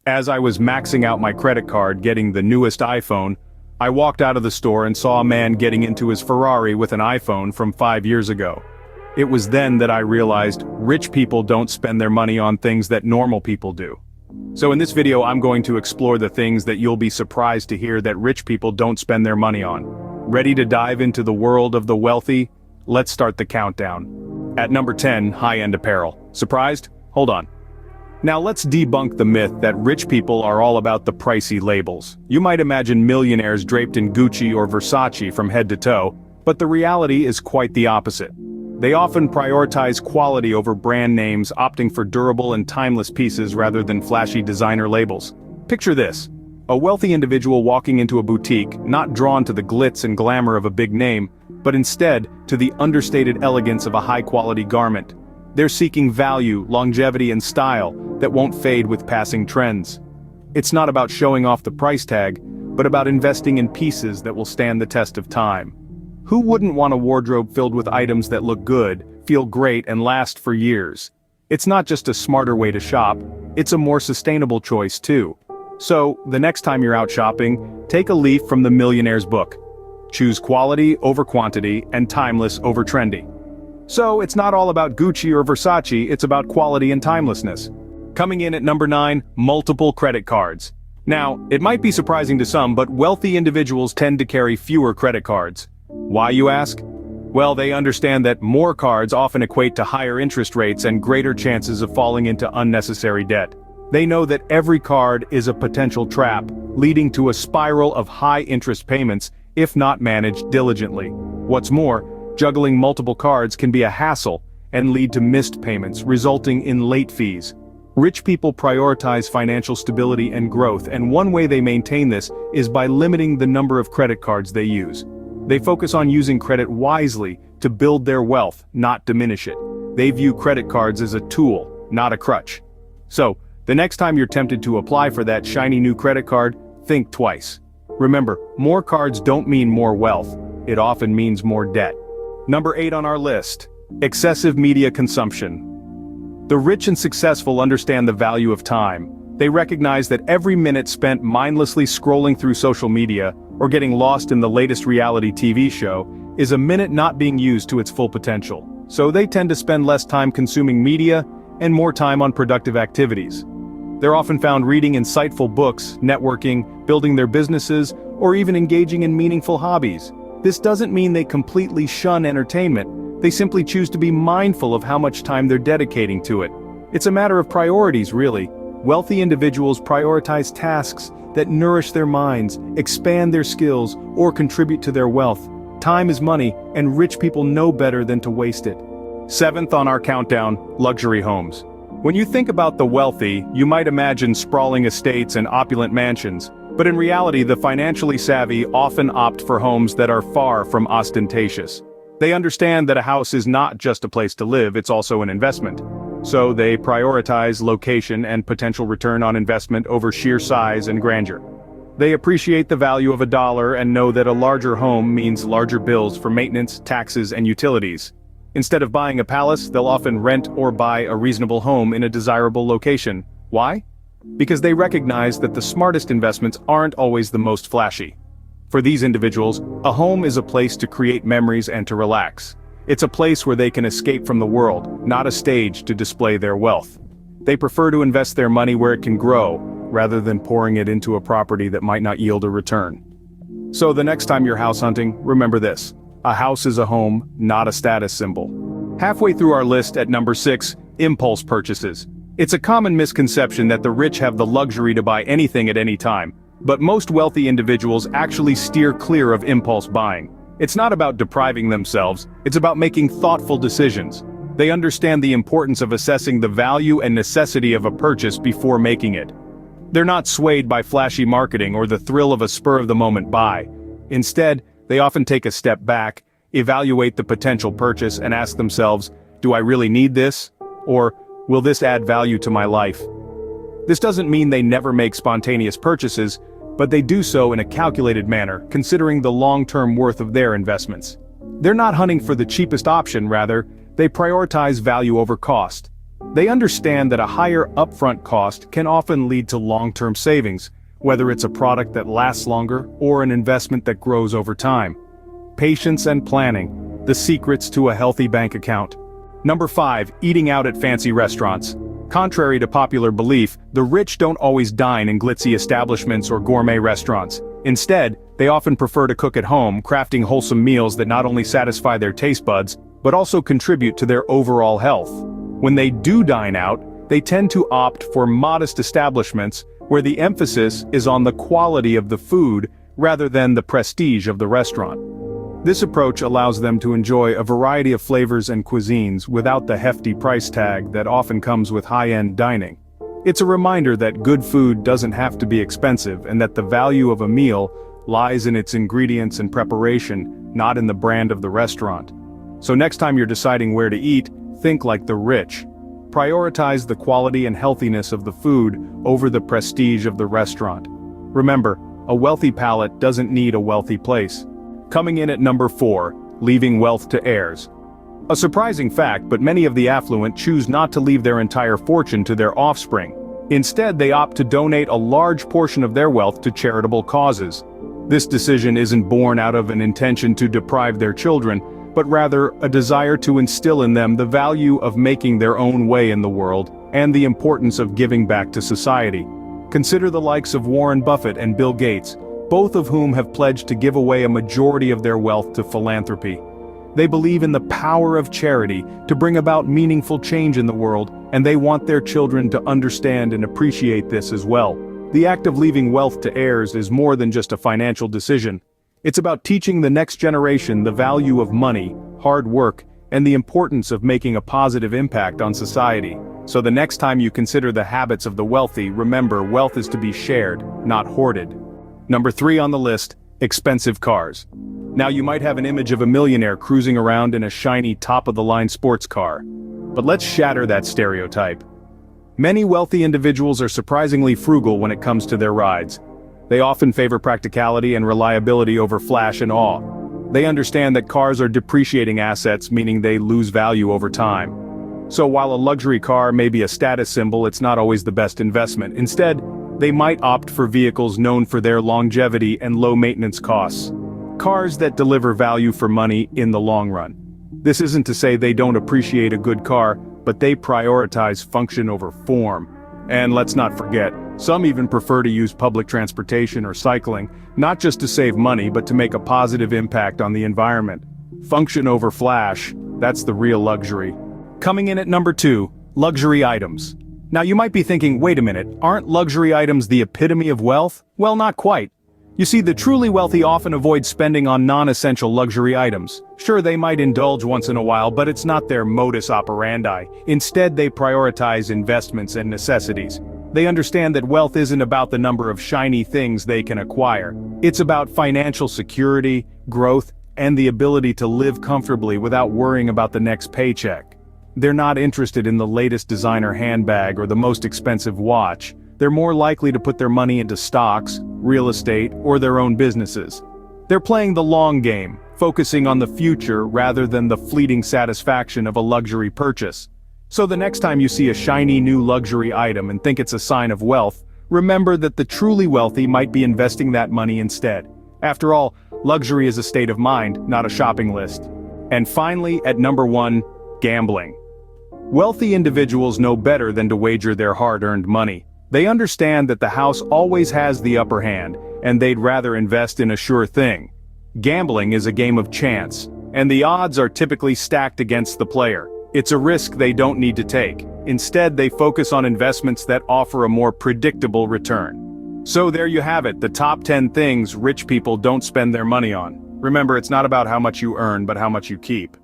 As I was maxing out my credit card getting the newest iPhone, I walked out of the store and saw a man getting into his Ferrari with an iPhone from 5 years ago. It was then that I realized rich people don't spend their money on things that normal people do. So in this video I'm going to explore the things that you'll be surprised to hear that rich people don't spend their money on. Ready to dive into the world of the wealthy? Let's start the countdown. At number 10, high-end apparel. Surprised? Hold on. Now let's debunk the myth that rich people are all about the pricey labels. You might imagine millionaires draped in Gucci or Versace from head to toe, but the reality is quite the opposite. They often prioritize quality over brand names, opting for durable and timeless pieces rather than flashy designer labels. Picture this: a wealthy individual walking into a boutique, not drawn to the glitz and glamour of a big name, but instead to the understated elegance of a high-quality garment. They're seeking value, longevity, and style that won't fade with passing trends. It's not about showing off the price tag, but about investing in pieces that will stand the test of time. Who wouldn't want a wardrobe filled with items that look good, feel great, and last for years? It's not just a smarter way to shop, it's a more sustainable choice too. So, the next time you're out shopping, take a leaf from the Millionaire's book. Choose quality over quantity and timeless over trendy. So, it's not all about Gucci or Versace, it's about quality and timelessness. Coming in at number 9, multiple credit cards. Now, it might be surprising to some, but wealthy individuals tend to carry fewer credit cards. Why, you ask? Well, they understand that more cards often equate to higher interest rates and greater chances of falling into unnecessary debt. They know that every card is a potential trap, leading to a spiral of high interest payments if not managed diligently. What's more, juggling multiple cards can be a hassle and lead to missed payments, resulting in late fees. Rich people prioritize financial stability and growth, and one way they maintain this is by limiting the number of credit cards they use. They focus on using credit wisely to build their wealth, not diminish it. They view credit cards as a tool, not a crutch. So, the next time you're tempted to apply for that shiny new credit card, think twice. Remember, more cards don't mean more wealth, it often means more debt. Number 8 on our list, excessive media consumption. The rich and successful understand the value of time. They recognize that every minute spent mindlessly scrolling through social media or getting lost in the latest reality TV show is a minute not being used to its full potential. So they tend to spend less time consuming media and more time on productive activities. They're often found reading insightful books, networking, building their businesses, or even engaging in meaningful hobbies. This doesn't mean they completely shun entertainment. They simply choose to be mindful of how much time they're dedicating to it. It's a matter of priorities, really. Wealthy individuals prioritize tasks that nourish their minds, expand their skills, or contribute to their wealth. Time is money, and rich people know better than to waste it. 7th on our countdown, luxury homes. When you think about the wealthy, you might imagine sprawling estates and opulent mansions. But in reality, the financially savvy often opt for homes that are far from ostentatious. They understand that a house is not just a place to live, it's also an investment. So they prioritize location and potential return on investment over sheer size and grandeur. They appreciate the value of a dollar and know that a larger home means larger bills for maintenance, taxes, and utilities. Instead of buying a palace, they'll often rent or buy a reasonable home in a desirable location. Why? Because they recognize that the smartest investments aren't always the most flashy. For these individuals, a home is a place to create memories and to relax. It's a place where they can escape from the world, not a stage to display their wealth. They prefer to invest their money where it can grow, rather than pouring it into a property that might not yield a return. So the next time you're house hunting, remember this: a house is a home, not a status symbol. Halfway through our list at number 6, impulse purchases. It's a common misconception that the rich have the luxury to buy anything at any time, but most wealthy individuals actually steer clear of impulse buying. It's not about depriving themselves, it's about making thoughtful decisions. They understand the importance of assessing the value and necessity of a purchase before making it. They're not swayed by flashy marketing or the thrill of a spur-of-the-moment buy. Instead, they often take a step back, evaluate the potential purchase, and ask themselves, do I really need this? Or, will this add value to my life? This doesn't mean they never make spontaneous purchases, but they do so in a calculated manner, considering the long-term worth of their investments. They're not hunting for the cheapest option, rather, they prioritize value over cost. They understand that a higher upfront cost can often lead to long-term savings, whether it's a product that lasts longer or an investment that grows over time. Patience and planning, the secrets to a healthy bank account. Number 5, eating out at fancy restaurants. Contrary to popular belief, the rich don't always dine in glitzy establishments or gourmet restaurants. Instead, they often prefer to cook at home, crafting wholesome meals that not only satisfy their taste buds, but also contribute to their overall health. When they do dine out, they tend to opt for modest establishments where the emphasis is on the quality of the food rather than the prestige of the restaurant. This approach allows them to enjoy a variety of flavors and cuisines without the hefty price tag that often comes with high-end dining. It's a reminder that good food doesn't have to be expensive and that the value of a meal lies in its ingredients and preparation, not in the brand of the restaurant. So next time you're deciding where to eat, think like the rich. Prioritize the quality and healthiness of the food over the prestige of the restaurant. Remember, a wealthy palate doesn't need a wealthy place. Coming in at number 4, leaving wealth to heirs. A surprising fact, but many of the affluent choose not to leave their entire fortune to their offspring. Instead, they opt to donate a large portion of their wealth to charitable causes. This decision isn't born out of an intention to deprive their children, but rather a desire to instill in them the value of making their own way in the world and the importance of giving back to society. Consider the likes of Warren Buffett and Bill Gates, both of whom have pledged to give away a majority of their wealth to philanthropy. They believe in the power of charity to bring about meaningful change in the world, and they want their children to understand and appreciate this as well. The act of leaving wealth to heirs is more than just a financial decision. It's about teaching the next generation the value of money, hard work, and the importance of making a positive impact on society. So the next time you consider the habits of the wealthy, remember, wealth is to be shared, not hoarded. Number 3 on the list, expensive cars. Now you might have an image of a millionaire cruising around in a shiny top-of-the-line sports car. But let's shatter that stereotype. Many wealthy individuals are surprisingly frugal when it comes to their rides. They often favor practicality and reliability over flash and awe. They understand that cars are depreciating assets, meaning they lose value over time. So while a luxury car may be a status symbol, it's not always the best investment. Instead, they might opt for vehicles known for their longevity and low maintenance costs. Cars that deliver value for money in the long run. This isn't to say they don't appreciate a good car, but they prioritize function over form. And let's not forget, some even prefer to use public transportation or cycling, not just to save money but to make a positive impact on the environment. Function over flash, that's the real luxury. Coming in at number 2, luxury items. Now you might be thinking, wait a minute, aren't luxury items the epitome of wealth? Well, not quite. You see, the truly wealthy often avoid spending on non-essential luxury items. Sure, they might indulge once in a while, but it's not their modus operandi. Instead, they prioritize investments and necessities. They understand that wealth isn't about the number of shiny things they can acquire. It's about financial security, growth, and the ability to live comfortably without worrying about the next paycheck. They're not interested in the latest designer handbag or the most expensive watch. They're more likely to put their money into stocks, real estate, or their own businesses. They're playing the long game, focusing on the future rather than the fleeting satisfaction of a luxury purchase. So the next time you see a shiny new luxury item and think it's a sign of wealth, remember that the truly wealthy might be investing that money instead. After all, luxury is a state of mind, not a shopping list. And finally, at number 1, gambling. Wealthy individuals know better than to wager their hard-earned money. They understand that the house always has the upper hand, and they'd rather invest in a sure thing. Gambling is a game of chance, and the odds are typically stacked against the player. It's a risk they don't need to take. Instead, they focus on investments that offer a more predictable return. So there you have it, the top 10 things rich people don't spend their money on. Remember, it's not about how much you earn, but how much you keep.